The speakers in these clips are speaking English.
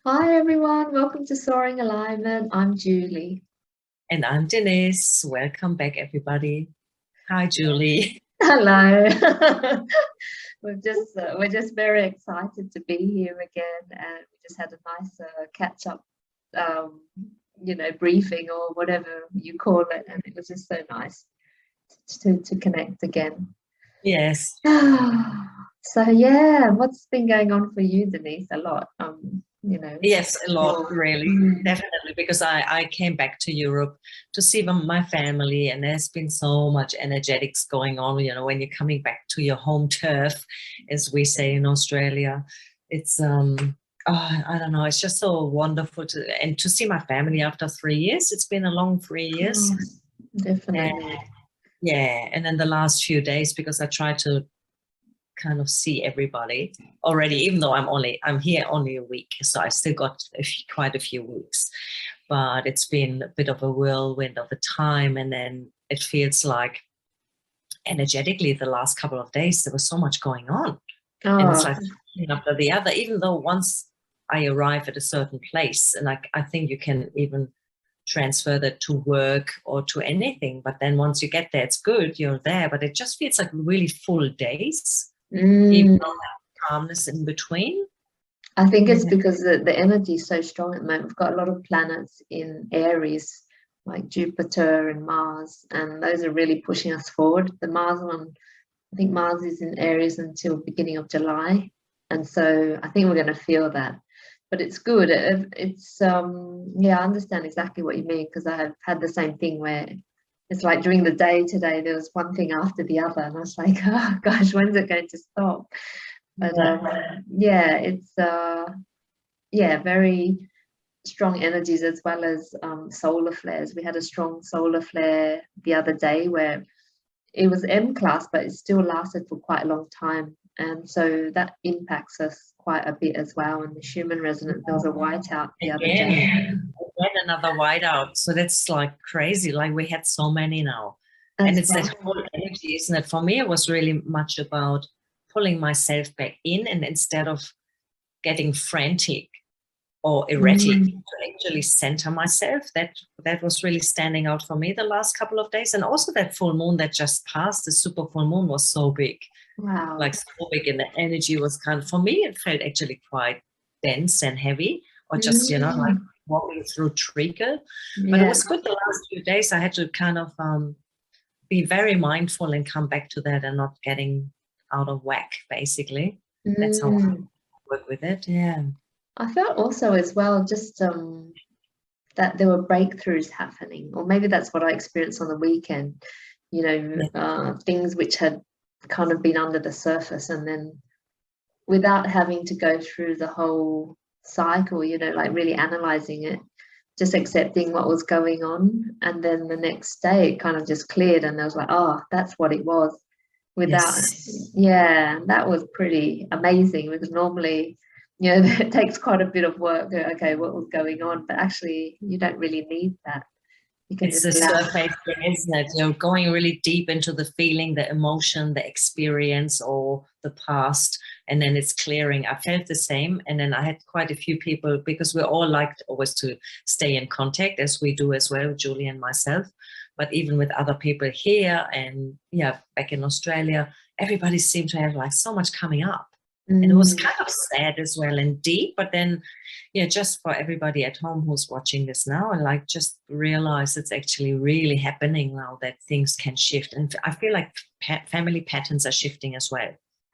Hi everyone, welcome to Soaring Alignment. I'm Julie. And I'm Denise. Welcome back, everybody. Hi, Julie. Hello. We're just very excited to be here again, and we just had a nice catch up, um, briefing or whatever you call it, and it was just so nice to connect again. Yes, So yeah, what's been going on for you, Denise? A lot, yes, a lot, your- really. Mm. Definitely, because I came back to Europe to see my family, and there's been so much energetics going on. When you're coming back to your home turf, as we say in Australia, it's I don't know, it's just so wonderful to see my family after 3 years. It's been a long 3 years. Oh, And definitely. yeah, and then the last few days, because I try to kind of see everybody already, even though I'm here only a week, so I still got quite a few weeks. But it's been a bit of a whirlwind of a time, and then it feels like energetically the last couple of days there was so much going on, and it's Oh, like one after the other. Even though once I arrive at a certain place, and I think you can even transfer that to work or to anything, but then once you get there, it's good, you're there, but it just feels like really full days, even mm. though that calmness in between. I think it's Yeah. because the energy is so strong at the moment. We've got a lot of planets in Aries, like Jupiter and Mars, and those are really pushing us forward. The Mars one, I think Mars is in Aries until beginning of July, and so I think we're going to feel that. But it's good. Yeah, I understand exactly what you mean because I have had the same thing where it's like during the day today there was one thing after the other, and I was like, oh gosh, when's it going to stop? But yeah, it's yeah, very strong energies as well as solar flares. We had a strong solar flare the other day where it was M class, but it still lasted for quite a long time. And so that impacts us quite a bit as well. And the Schumann resonance, there was a whiteout the other day. again another whiteout. So that's like crazy. Like we had so many now. And That's it's that right. whole energy, isn't it? For me, it was really much about pulling myself back in, and instead of getting frantic or erratic, Mm, to actually center myself. That was really standing out for me the last couple of days. And also that full moon that just passed, the super full moon was so big, wow. like so big, and the energy was kind of, for me, it felt actually quite dense and heavy, or just, like Mm, walking through trigger. But it yeah. was good the last few days. I had to kind of be very mindful and come back to that and not getting out of whack, basically. That's how I Mm. work with it. Yeah. I felt also as well just that there were breakthroughs happening, or maybe that's what I experienced on the weekend. Yeah. Things which had kind of been under the surface, and then without having to go through the whole cycle, like really analyzing it, just accepting what was going on, and then the next day it kind of just cleared, and I was like, oh, that's what it was. Without, Yes. yeah, that was pretty amazing because normally it takes quite a bit of work. Okay, what was going on? But actually, you don't really need that. You can It's just the allow. surface thing, isn't it? You're going really deep into the feeling, the emotion, the experience, or the past, and then it's clearing. I felt the same, and then I had quite a few people, because we all like always to stay in contact, as we do as well, Julie and myself. But even with other people here and yeah, back in Australia, everybody seemed to have like so much coming up, and it was Mm, kind of sad as well and deep. But then yeah, just for everybody at home who's watching this now, and like just realize it's actually really happening now, that things can shift. And I feel like family patterns are shifting as well.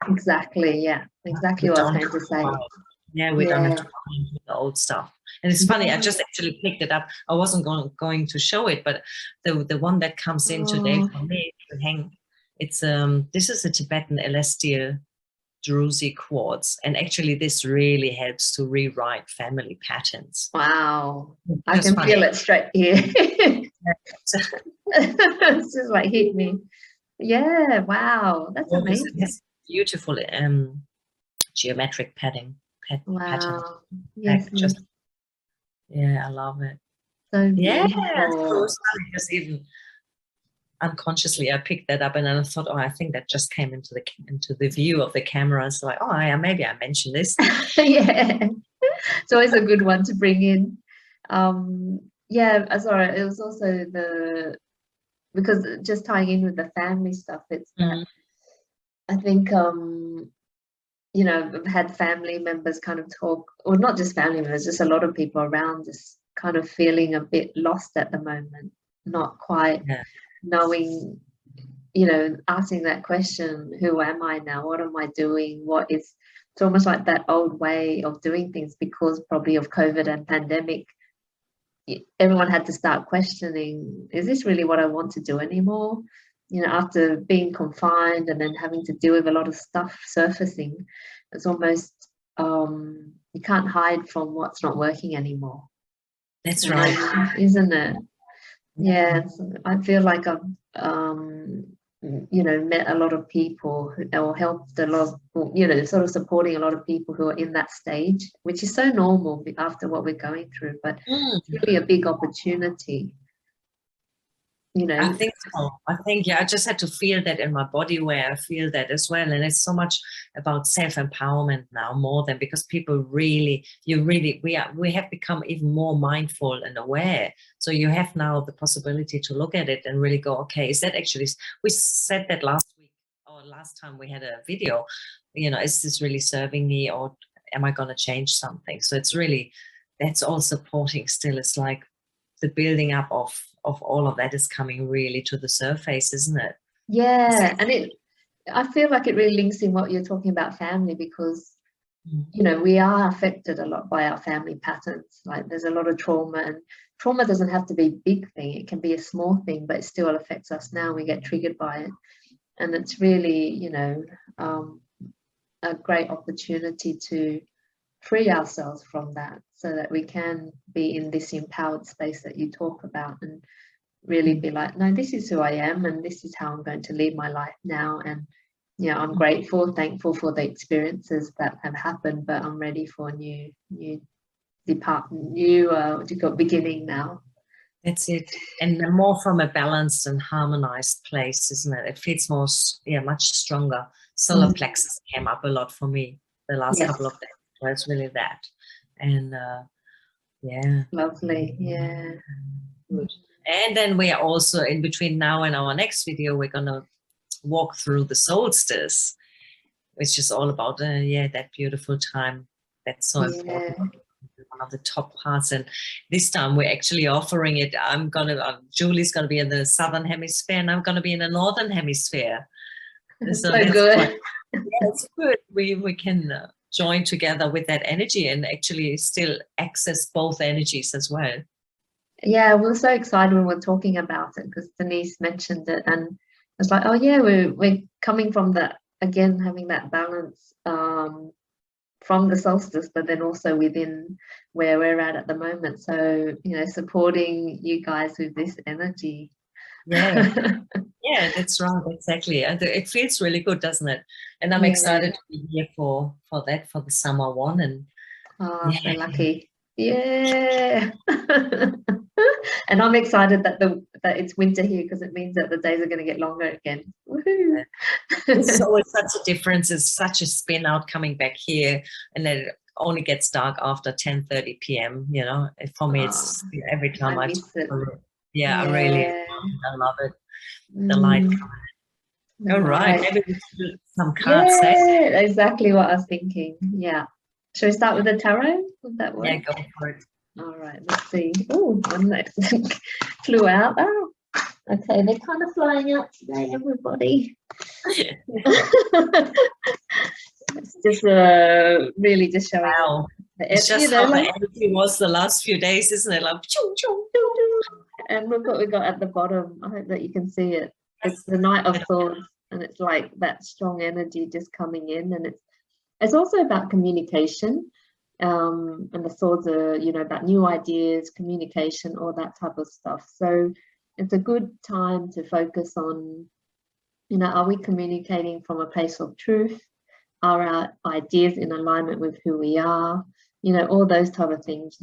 exactly. Yeah, We exactly what I was don't going have to to say. fight. Yeah, we don't have Yeah. to fight with the old stuff. And it's funny, I Yeah. just actually picked it up. I wasn't going to show it, but the one that comes in today Oh, for me to hang, it's this is a Tibetan celestial Druzy quartz, and actually this really helps to rewrite family patterns. wow. I Just can feel funny. it straight here. It's just like hit me. Yeah, wow. That's It amazing. has beautiful geometric pattern. Wow. Yes, Like yes. just yeah, I love it. So Yeah, so beautiful. it's funny, just even unconsciously I picked that up, and then I thought, oh, I think that just came into the view of the camera. So like, oh, yeah, maybe I mentioned this. Yeah. It's always a good one to bring in. Yeah, sorry, it was also because just tying in with the family stuff, it's that I think you know, I've had family members kind of talk, or not just family members, just a lot of people around just kind of feeling a bit lost at the moment, not quite knowing, you know, asking that question, who am I now? What am I doing? It's almost like that old way of doing things, because probably of COVID and pandemic, everyone had to start questioning, is this really what I want to do anymore? You know, after being confined and then having to deal with a lot of stuff surfacing, it's almost you can't hide from what's not working anymore. That's right, isn't it? Yeah, I feel like I've you know, met a lot of people or helped a lot of, you know, sort of supporting a lot of people who are in that stage, which is so normal after what we're going through, but it's really a big opportunity. You know, I think so. I think, yeah, I just had to feel that in my body, where I feel that as well. And it's so much about self-empowerment now, more than, because people really, we have become even more mindful and aware. So you have now the possibility to look at it and really go, okay, is that actually, we said that last week or last time we had a video, you know, is this really serving me, or am I going to change something? So it's really, that's all supporting still. It's like the building up of all of that is coming really to the surface, isn't it? Yeah, and I feel like it really links in what you're talking about family, because you know, we are affected a lot by our family patterns. Like there's a lot of trauma, and trauma doesn't have to be a big thing, it can be a small thing, but it still affects us now. We get triggered by it, and it's really, you know, a great opportunity to free ourselves from that, so that we can be in this empowered space that you talk about, and really be like, no, this is who I am, and this is how I'm going to live my life now. And yeah, I'm grateful, thankful for the experiences that have happened, but I'm ready for new beginning now. That's it. And more from a balanced and harmonized place, isn't it? It feels more, yeah, much stronger. Solar plexus came up a lot for me the last couple of days. So it's really that. And yeah. Lovely. Yeah. Good. And then we are also, in between now and our next video, we're going to walk through the solstice, which is all about that beautiful time that's so important, one of the top parts. And this time we're actually offering it, Julie's gonna be in the southern hemisphere, and I'm gonna be in the northern hemisphere. So that's good. It's good. We can join together with that energy and actually still access both energies as well. Yeah, we were so excited when we were talking about it, because Denise mentioned it, and it's like, oh yeah, we're coming from that, again, having that balance from the solstice, but then also within where we're at the moment. So, you know, supporting you guys with this energy. Yeah. Yeah, that's right, exactly. And it feels really good, doesn't it? And I'm excited to be here for that, for the summer one. And so lucky. Yeah. And I'm excited that it's winter here, because it means that the days are going to get longer again. Woohoo. It's always such a difference. It's such a spin out coming back here, and then it only gets dark after 10:30 p.m. You know, for me, it's every time I miss it. I really love it. The light. All right, maybe we should do some cards. Yeah, exactly what I was thinking. Yeah. Shall we start with the tarot? Would that work? Yeah, go for it. All right, let's see. Oh, one that flew out. Oh, okay, they're kind of flying out today, everybody. It's just really just showing. Wow. It's just how the energy was the last few days, isn't it? Like, choo, choo, choo, choo. And look what we got at the bottom. I hope that you can see it. It's the Knight of Swords, and it's like that strong energy just coming in, and it's also about communication. And the swords are, you know, about new ideas, communication, all that type of stuff. So it's a good time to focus on, you know, are we communicating from a place of truth? Are our ideas in alignment with who we are? You know, all those type of things.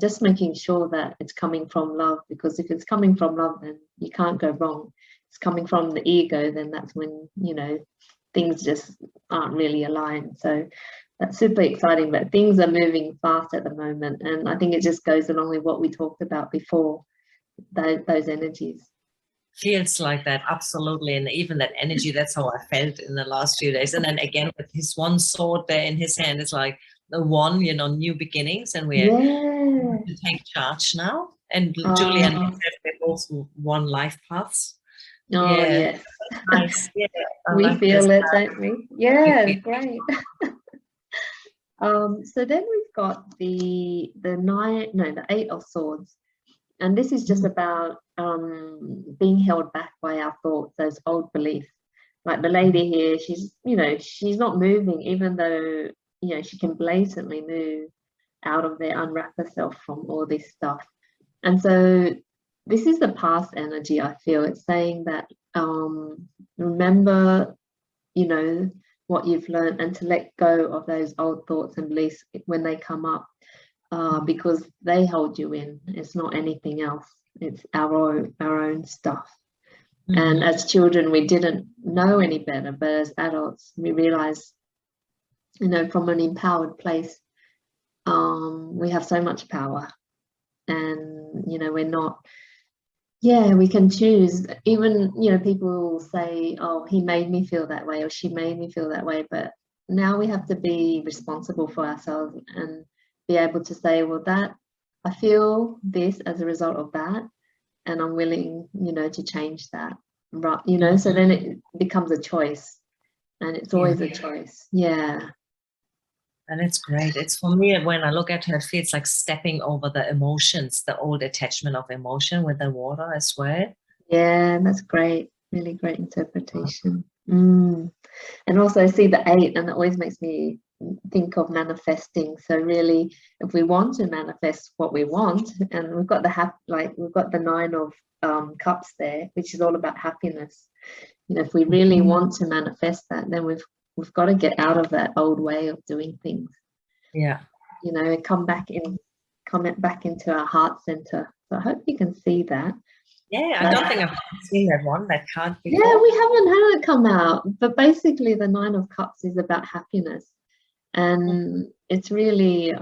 Just making sure that it's coming from love, because if it's coming from love, then you can't go wrong. It's coming from the ego, then that's when, you know, things just aren't really aligned. So that's super exciting, but things are moving fast at the moment. And I think it just goes along with what we talked about before, those energies. Feels like that, absolutely. And even that energy, that's how I felt in the last few days. And then again, with his one sword there in his hand, it's like the one, new beginnings, and we're to take charge now. And Julie and myself, we're both one life paths. Oh, yes. Nice. Yeah, We like feel this. it, don't we? Yeah, great. So then we've got the 8 of Swords. And this is just about being held back by our thoughts, those old beliefs. Like the lady here, she's not moving, even though, she can blatantly move out of there, unwrap herself from all this stuff. And so this is the past energy, I feel. It's saying that remember, what you've learned, and to let go of those old thoughts and beliefs when they come up, because they hold you in. It's not anything else. It's our own stuff. And as children, we didn't know any better, but as adults, we realize, from an empowered place, we have so much power, and we're not. Yeah, we can choose. Even, people will say, oh, he made me feel that way, or she made me feel that way. But now we have to be responsible for ourselves and be able to say, well, that I feel this as a result of that, and I'm willing, to change that. Right, so then it becomes a choice, and it's always a choice. Yeah. And it's great. It's, for me, when I look at her, it feels like stepping over the emotions, the old attachment of emotion with the water as well. Yeah, that's great. Really great interpretation. And also I see the 8, and it always makes me think of manifesting. So really, if we want to manifest what we want, and we've got the 9 of cups there, which is all about happiness. If we really want to manifest that, then we've got to get out of that old way of doing things. Yeah. Come back into our heart center. So I hope you can see that. Yeah, I don't think I've seen that one, that card before. Yeah, we haven't had it come out. But basically, the 9 of Cups is about happiness. And it's really, like,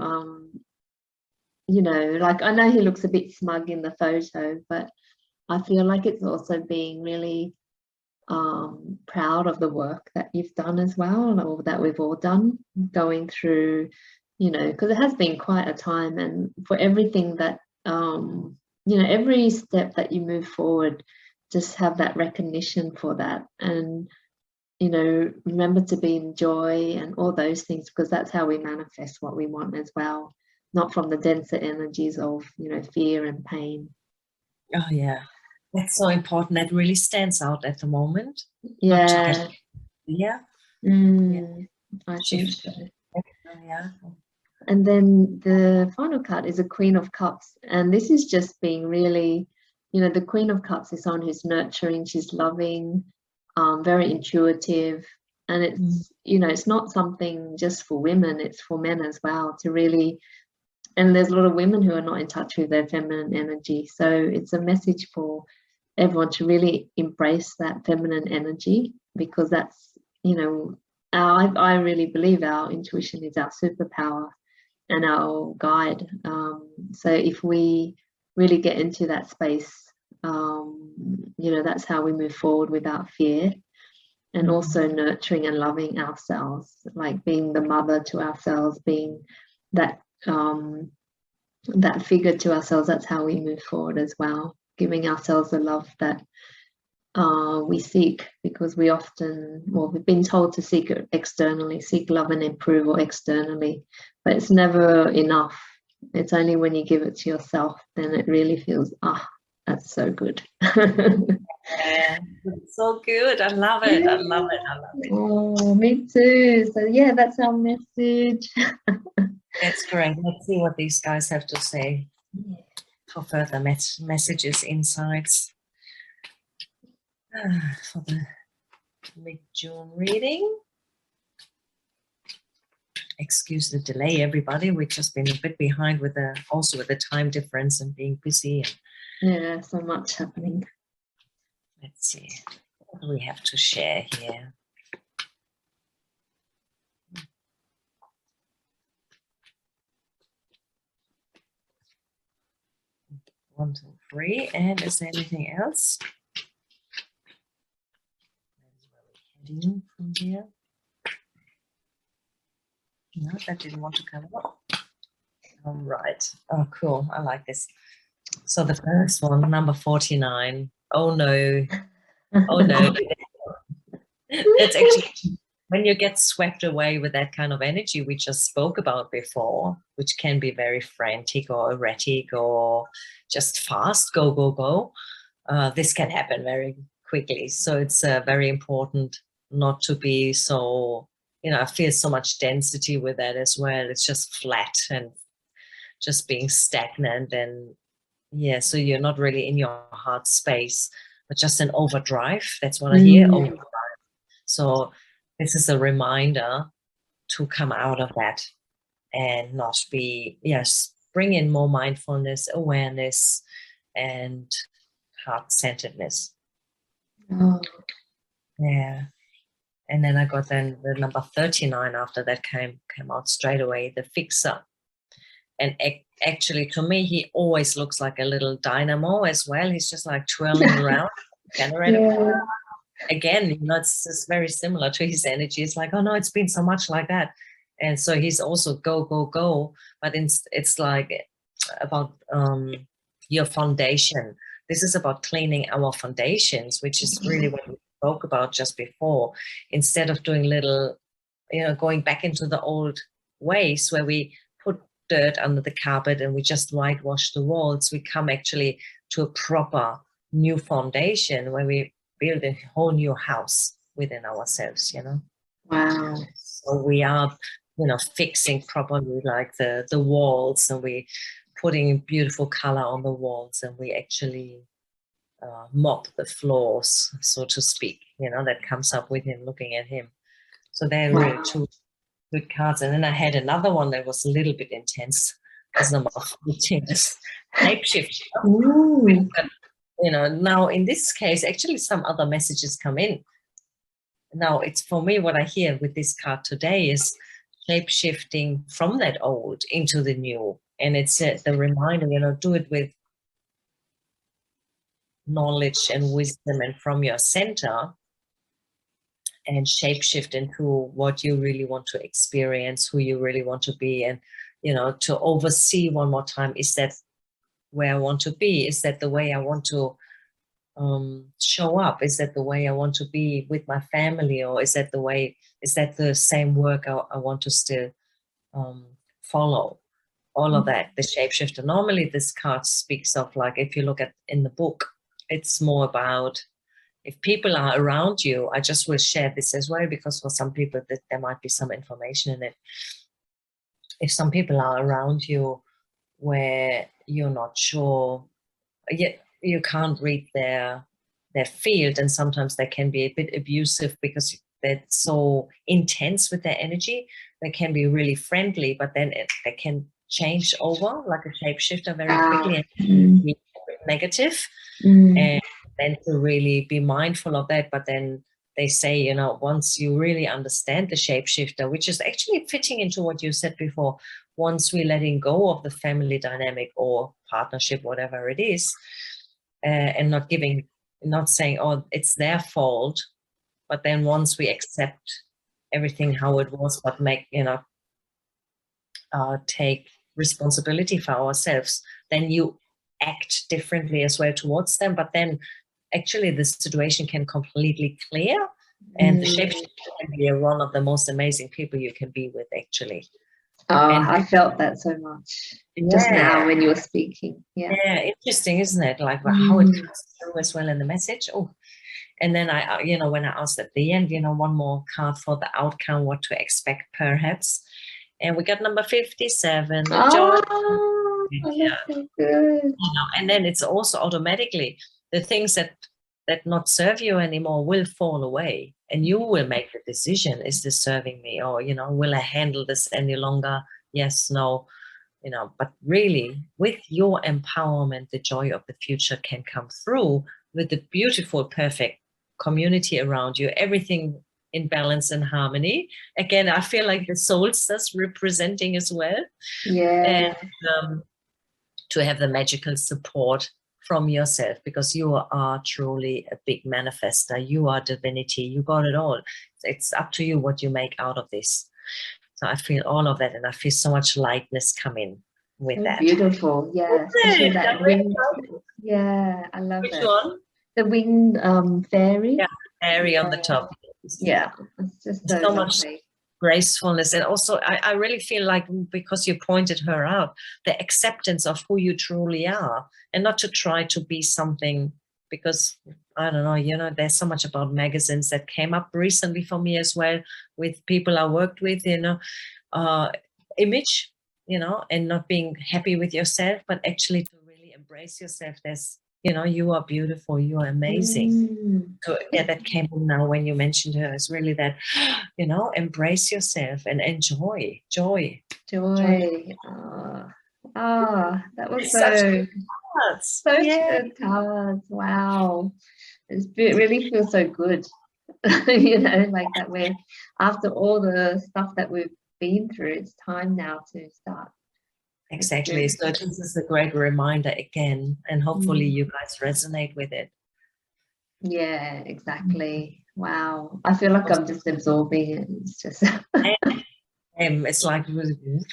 I know he looks a bit smug in the photo, but I feel like it's also being really proud of the work that you've done as well, or that we've all done, going through, because it has been quite a time. And for everything that, every step that you move forward, just have that recognition for that. And, remember to be in joy and all those things, because that's how we manifest what we want as well, not from the denser energies of, fear and pain. Oh, yeah. That's so important. That really stands out at the moment. Yeah. Yeah. I think so. Yeah. And then the final card is a Queen of Cups. And this is just being really, the Queen of Cups is someone who's nurturing, she's loving, very intuitive. And it's, it's not something just for women, it's for men as well, to really, and there's a lot of women who are not in touch with their feminine energy. So it's a message for everyone to really embrace that feminine energy, because that's, I really believe our intuition is our superpower and our guide. So if we really get into that space, that's how we move forward without fear, and also nurturing and loving ourselves, like being the mother to ourselves, being that that figure to ourselves. That's how we move forward as well, giving ourselves the love that we seek, because we've been told to seek it externally, seek love and approval externally, but it's never enough. It's only when you give it to yourself, then it really feels, that's so good. Yeah, it's so good. I love it. I love it. I love it. Oh, me too. So yeah, that's our message. That's great. Let's see what these guys have to say for further messages, insights. For the mid-June reading. Excuse the delay, everybody. We've just been a bit behind with the time difference and being busy. Yeah, so much happening. Let's see. What do we have to share here? 1, 2, 3. And is there anything else? Heading from here. No, that didn't want to come up. All right. Oh, cool. I like this. So the first one, number 49. Oh no. Oh no. It's actually when you get swept away with that kind of energy we just spoke about before, which can be very frantic or erratic or just fast, go, go, go. This can happen very quickly. So it's very important not to be so, I feel so much density with that as well. It's just flat and just being stagnant. And yeah, so you're not really in your heart space, but just an overdrive. That's what I hear. Overdrive. So this is a reminder to come out of that and not be, yes, bring in more mindfulness, awareness, and heart-centeredness. Oh. Yeah. And then I got then the number 39 after that came out straight away, the fixer. And actually, to me, he always looks like a little dynamo as well. He's just like twirling around, generator. Yeah. Again, it's just very similar to his energy. It's like, oh no, it's been so much like that. And so he's also go, go, go. But it's like about your foundation. This is about cleaning our foundations, which is really what we spoke about just before. Instead of doing little, going back into the old ways where we put dirt under the carpet and we just whitewash the walls, we come actually to a proper new foundation where we build a whole new house within ourselves, Wow. So we are, fixing properly like the walls, and we putting beautiful color on the walls, and we actually mop the floors, so to speak, that comes up with him, looking at him. So they're really two good cards. And then I had another one that was a little bit intense. That's number 14, shapeshift. Now in this case, actually some other messages come in. Now it's for me, what I hear with this card today is shape-shifting from that old into the new. And it's the reminder, do it with knowledge and wisdom and from your center, and shape-shift into what you really want to experience, who you really want to be, and, to oversee one more time, is that where I want to be? Is that the way I want to show up? Is that the way I want to be with my family? Or is that the same work I want to still follow? All of that, the shapeshifter. Normally this card speaks of, like, if you look at in the book, it's more about if people are around you. I just will share this as well, because for some people that there might be some information in it. If some people are around you where you're not sure, yet you can't read their field, and sometimes they can be a bit abusive because they're so intense with their energy. They can be really friendly, but then they can change over like a shapeshifter very quickly and be negative. And then to really be mindful of that. But then they say, once you really understand the shapeshifter, which is actually fitting into what you said before, once we're letting go of the family dynamic or partnership, whatever it is, and not saying, oh, it's their fault, but then once we accept everything how it was, but take responsibility for ourselves, then you act differently as well towards them. But then actually the situation can completely clear, and the shapeshifter can be one of the most amazing people you can be with, actually. I felt that so much just now when you were speaking. Yeah, interesting, isn't it? Like how it comes through as well in the message. Oh, and then I when I asked at the end, one more card for the outcome, what to expect perhaps, and we got number 57. That's so good. And then it's also automatically the things that not serve you anymore will fall away, and you will make the decision, is this serving me, or will I handle this any longer? Yes, no, but really with your empowerment, the joy of the future can come through with the beautiful, perfect community around you, everything in balance and harmony. Again, I feel like the solstice representing as well. And to have the magical support from yourself, because you are truly a big manifester. You are divinity. You got it all. It's up to you what you make out of this. So I feel all of that, and I feel so much lightness come in with So that. beautiful, yeah. Especially that winged. Yeah, I love Which it. one? The winged fairy. Yeah, fairy on the top. Yeah, it's just so, so much lovely. Gracefulness. And also I really feel like, because you pointed her out, the acceptance of who you truly are, and not to try to be something, because I don't know, there's so much about magazines that came up recently for me as well, with people I worked with, image, and not being happy with yourself, but actually to really embrace yourself. There's, you are beautiful, you are amazing. So yeah, that came in now when you mentioned her. It's really that, embrace yourself and enjoy joy. That was Such so good cards. good cards. Wow, it really feels so good. Like that, we're, after all the stuff that we've been through, it's time now to start. Exactly. So this is a great reminder again, and hopefully you guys resonate with it. Yeah, exactly. Wow, I feel like I'm just absorbing it. It's just it's like,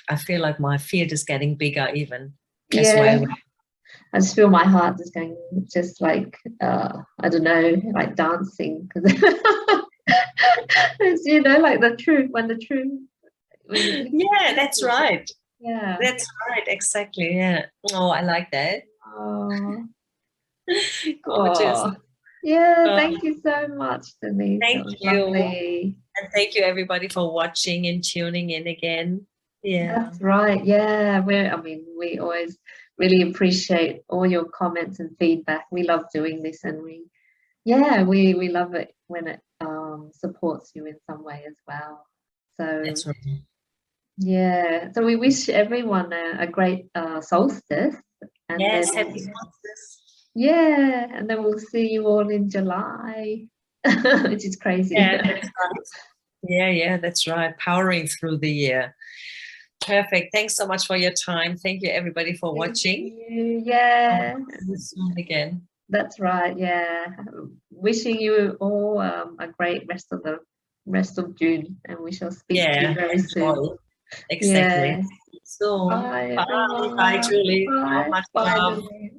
I feel like my field is getting bigger even. Yeah, I just feel my heart just going, just like I don't know, like dancing, because it's, like the truth, when yeah, that's right. Yeah, that's right, exactly. Yeah. Oh, I like that. Gorgeous. Yeah, thank you so much, Denise. Thank you. Lovely. And thank you everybody for watching and tuning in again. Yeah, that's right. Yeah, we always really appreciate all your comments and feedback. We love doing this, and we love it when it supports you in some way as well. So that's right. Yeah, so we wish everyone a great solstice, and yes, then happy solstice. Yeah, and then we'll see you all in July, which is crazy. Yeah, that's right. Yeah, that's right. Powering through the year. Perfect. Thanks so much for your time. Thank you everybody for watching. Yeah. See you soon again. That's right. Yeah. Wishing you all a great rest of June, and we shall speak to you very soon. Exactly. Yeah. So Bye, bye, Julie. Bye. So much Bye, love. Julie.